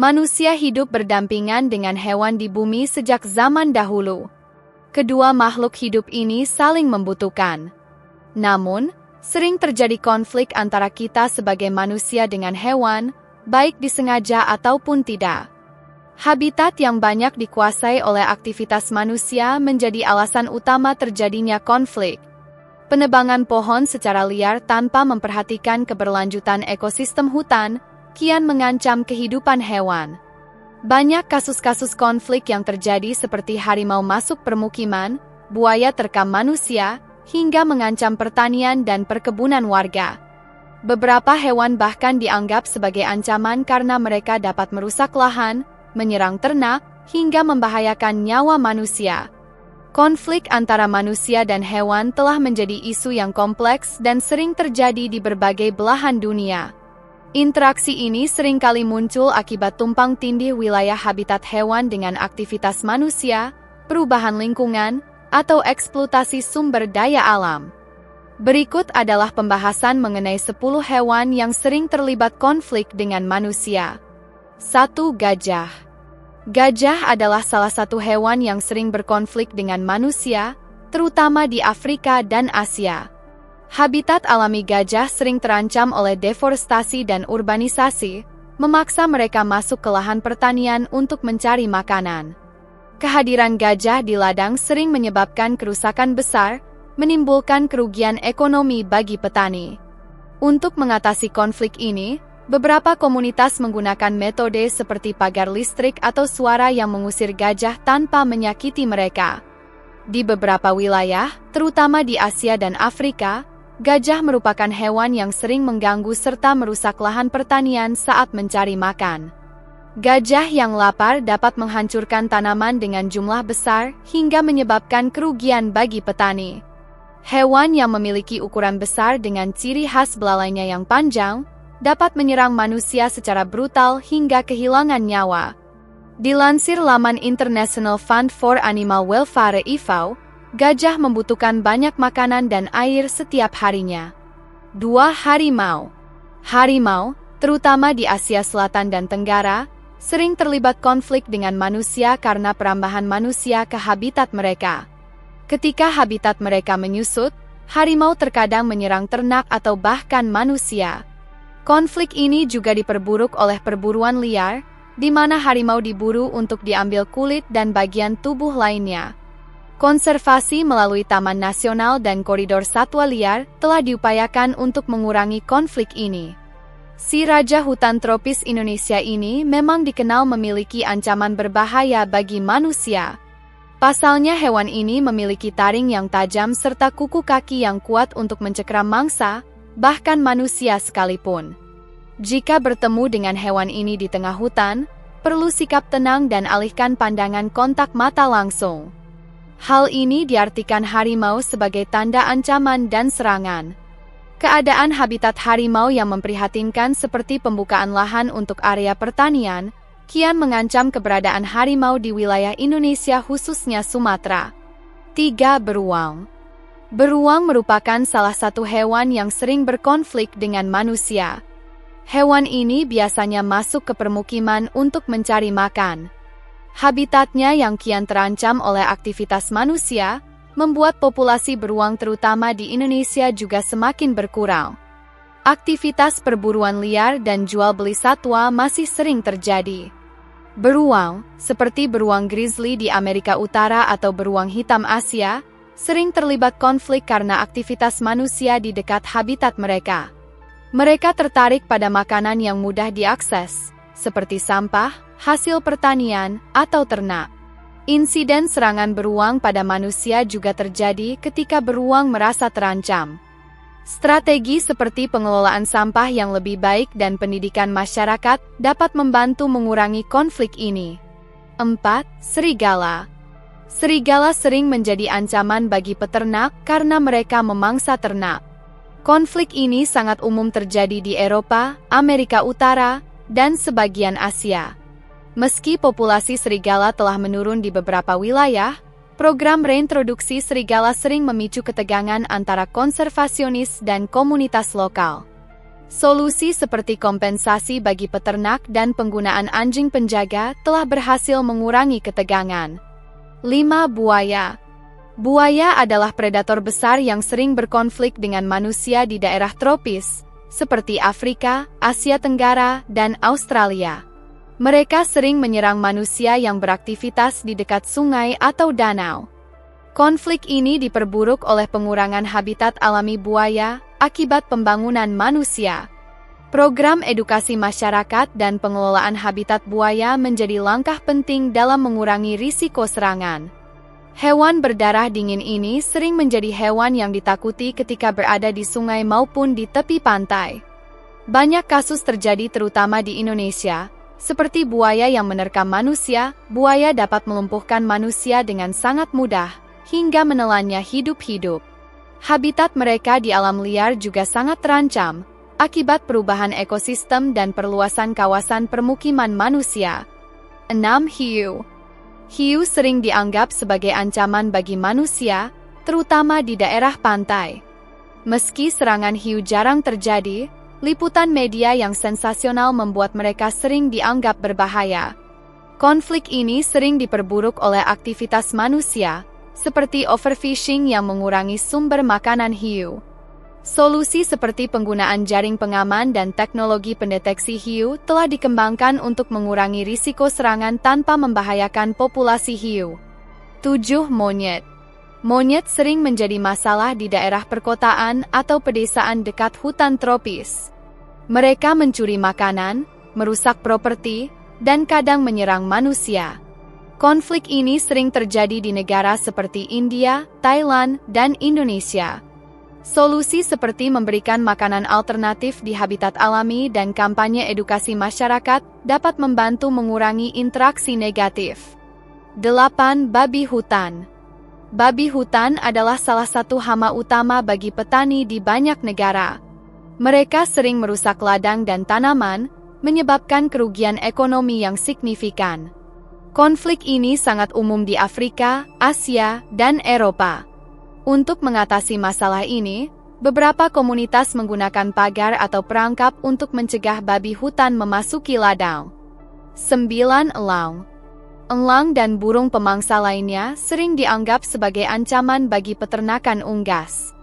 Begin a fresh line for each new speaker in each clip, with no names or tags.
Manusia hidup berdampingan dengan hewan di bumi sejak zaman dahulu. Kedua makhluk hidup ini saling membutuhkan. Namun, sering terjadi konflik antara kita sebagai manusia dengan hewan, baik disengaja ataupun tidak. Habitat yang banyak dikuasai oleh aktivitas manusia menjadi alasan utama terjadinya konflik. Penebangan pohon secara liar tanpa memperhatikan keberlanjutan ekosistem hutan kian mengancam kehidupan hewan. Banyak kasus-kasus konflik yang terjadi seperti harimau masuk permukiman, buaya terkam manusia, hingga mengancam pertanian dan perkebunan warga. Beberapa hewan bahkan dianggap sebagai ancaman karena mereka dapat merusak lahan, menyerang ternak, hingga membahayakan nyawa manusia. Konflik antara manusia dan hewan telah menjadi isu yang kompleks dan sering terjadi di berbagai belahan dunia. Interaksi ini seringkali muncul akibat tumpang tindih wilayah habitat hewan dengan aktivitas manusia, perubahan lingkungan, atau eksploitasi sumber daya alam. Berikut adalah pembahasan mengenai 10 hewan yang sering terlibat konflik dengan manusia. 1. Gajah. Gajah adalah salah satu hewan yang sering berkonflik dengan manusia, terutama di Afrika dan Asia. Habitat alami gajah sering terancam oleh deforestasi dan urbanisasi, memaksa mereka masuk ke lahan pertanian untuk mencari makanan. Kehadiran gajah di ladang sering menyebabkan kerusakan besar, menimbulkan kerugian ekonomi bagi petani. Untuk mengatasi konflik ini, beberapa komunitas menggunakan metode seperti pagar listrik atau suara yang mengusir gajah tanpa menyakiti mereka. Di beberapa wilayah, terutama di Asia dan Afrika, gajah merupakan hewan yang sering mengganggu serta merusak lahan pertanian saat mencari makan. Gajah yang lapar dapat menghancurkan tanaman dengan jumlah besar hingga menyebabkan kerugian bagi petani. Hewan yang memiliki ukuran besar dengan ciri khas belalainya yang panjang dapat menyerang manusia secara brutal hingga kehilangan nyawa. Dilansir laman International Fund for Animal Welfare (IFAW), gajah membutuhkan banyak makanan dan air setiap harinya. 2. Harimau. Harimau, terutama di Asia Selatan dan Tenggara, sering terlibat konflik dengan manusia karena perambahan manusia ke habitat mereka. Ketika habitat mereka menyusut, harimau terkadang menyerang ternak atau bahkan manusia. Konflik ini juga diperburuk oleh perburuan liar, di mana harimau diburu untuk diambil kulit dan bagian tubuh lainnya. Konservasi melalui Taman Nasional dan Koridor Satwa Liar telah diupayakan untuk mengurangi konflik ini. Si raja hutan tropis Indonesia ini memang dikenal memiliki ancaman berbahaya bagi manusia. Pasalnya hewan ini memiliki taring yang tajam serta kuku kaki yang kuat untuk mencekram mangsa, bahkan manusia sekalipun. Jika bertemu dengan hewan ini di tengah hutan, perlu sikap tenang dan alihkan pandangan kontak mata langsung. Hal ini diartikan harimau sebagai tanda ancaman dan serangan. Keadaan habitat harimau yang memprihatinkan seperti pembukaan lahan untuk area pertanian, kian mengancam keberadaan harimau di wilayah Indonesia khususnya Sumatera. 3. Beruang. Beruang merupakan salah satu hewan yang sering berkonflik dengan manusia. Hewan ini biasanya masuk ke permukiman untuk mencari makan. Habitatnya yang kian terancam oleh aktivitas manusia, membuat populasi beruang terutama di Indonesia juga semakin berkurang. Aktivitas perburuan liar dan jual beli satwa masih sering terjadi. Beruang, seperti beruang grizzly di Amerika Utara atau beruang hitam Asia, sering terlibat konflik karena aktivitas manusia di dekat habitat mereka. Mereka tertarik pada makanan yang mudah diakses, seperti sampah, hasil pertanian, atau ternak. Insiden serangan beruang pada manusia juga terjadi ketika beruang merasa terancam. Strategi seperti pengelolaan sampah yang lebih baik dan pendidikan masyarakat dapat membantu mengurangi konflik ini. 4. Serigala. Serigala sering menjadi ancaman bagi peternak karena mereka memangsa ternak. Konflik ini sangat umum terjadi di Eropa, Amerika Utara, dan sebagian Asia. Meski populasi serigala telah menurun di beberapa wilayah, program reintroduksi serigala sering memicu ketegangan antara konservasionis dan komunitas lokal. Solusi seperti kompensasi bagi peternak dan penggunaan anjing penjaga telah berhasil mengurangi ketegangan. 5. Buaya. Buaya adalah predator besar yang sering berkonflik dengan manusia di daerah tropis, seperti Afrika, Asia Tenggara, dan Australia. Mereka sering menyerang manusia yang beraktivitas di dekat sungai atau danau. Konflik ini diperburuk oleh pengurangan habitat alami buaya akibat pembangunan manusia. Program edukasi masyarakat dan pengelolaan habitat buaya menjadi langkah penting dalam mengurangi risiko serangan. Hewan berdarah dingin ini sering menjadi hewan yang ditakuti ketika berada di sungai maupun di tepi pantai. Banyak kasus terjadi terutama di Indonesia, seperti buaya yang menerkam manusia. Buaya dapat melumpuhkan manusia dengan sangat mudah, hingga menelannya hidup-hidup. Habitat mereka di alam liar juga sangat terancam, akibat perubahan ekosistem dan perluasan kawasan permukiman manusia. 6. Hiu. Hiu sering dianggap sebagai ancaman bagi manusia, terutama di daerah pantai. Meski serangan hiu jarang terjadi, liputan media yang sensasional membuat mereka sering dianggap berbahaya. Konflik ini sering diperburuk oleh aktivitas manusia, seperti overfishing yang mengurangi sumber makanan hiu. Solusi seperti penggunaan jaring pengaman dan teknologi pendeteksi hiu telah dikembangkan untuk mengurangi risiko serangan tanpa membahayakan populasi hiu. 7. Monyet. Monyet sering menjadi masalah di daerah perkotaan atau pedesaan dekat hutan tropis. Mereka mencuri makanan, merusak properti, dan kadang menyerang manusia. Konflik ini sering terjadi di negara seperti India, Thailand, dan Indonesia. Solusi seperti memberikan makanan alternatif di habitat alami dan kampanye edukasi masyarakat dapat membantu mengurangi interaksi negatif. 8. Babi hutan. Babi hutan adalah salah satu hama utama bagi petani di banyak negara. Mereka sering merusak ladang dan tanaman, menyebabkan kerugian ekonomi yang signifikan. Konflik ini sangat umum di Afrika, Asia, dan Eropa. Untuk mengatasi masalah ini, beberapa komunitas menggunakan pagar atau perangkap untuk mencegah babi hutan memasuki ladang. 9. Elang. Elang dan burung pemangsa lainnya sering dianggap sebagai ancaman bagi peternakan unggas.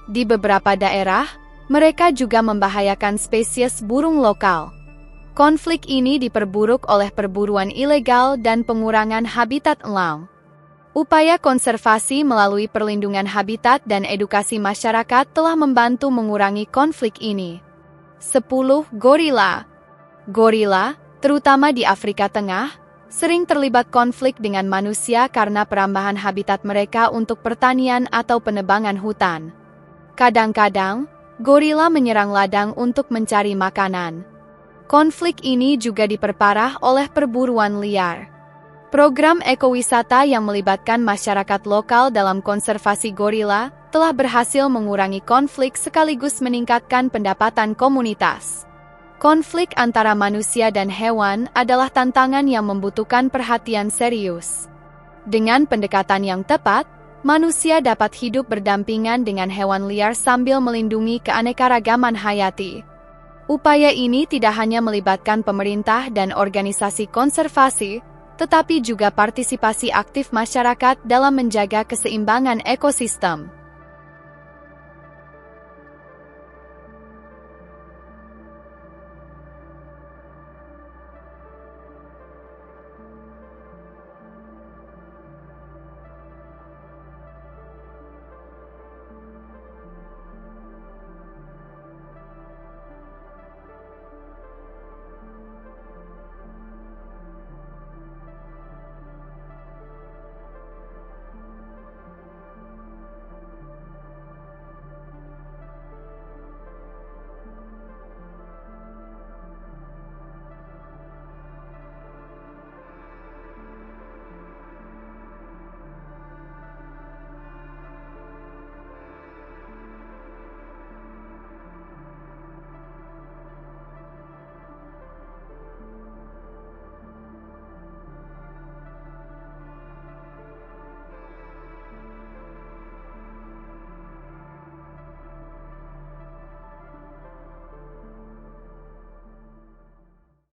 Di beberapa daerah, mereka juga membahayakan spesies burung lokal. Konflik ini diperburuk oleh perburuan ilegal dan pengurangan habitat elang. Upaya konservasi melalui perlindungan habitat dan edukasi masyarakat telah membantu mengurangi konflik ini. 10. Gorila. Gorila, terutama di Afrika Tengah, sering terlibat konflik dengan manusia karena perambahan habitat mereka untuk pertanian atau penebangan hutan. Kadang-kadang, gorila menyerang ladang untuk mencari makanan. Konflik ini juga diperparah oleh perburuan liar. Program ekowisata yang melibatkan masyarakat lokal dalam konservasi gorila telah berhasil mengurangi konflik sekaligus meningkatkan pendapatan komunitas. Konflik antara manusia dan hewan adalah tantangan yang membutuhkan perhatian serius. Dengan pendekatan yang tepat, manusia dapat hidup berdampingan dengan hewan liar sambil melindungi keanekaragaman hayati. Upaya ini tidak hanya melibatkan pemerintah dan organisasi konservasi, tetapi juga partisipasi aktif masyarakat dalam menjaga keseimbangan ekosistem.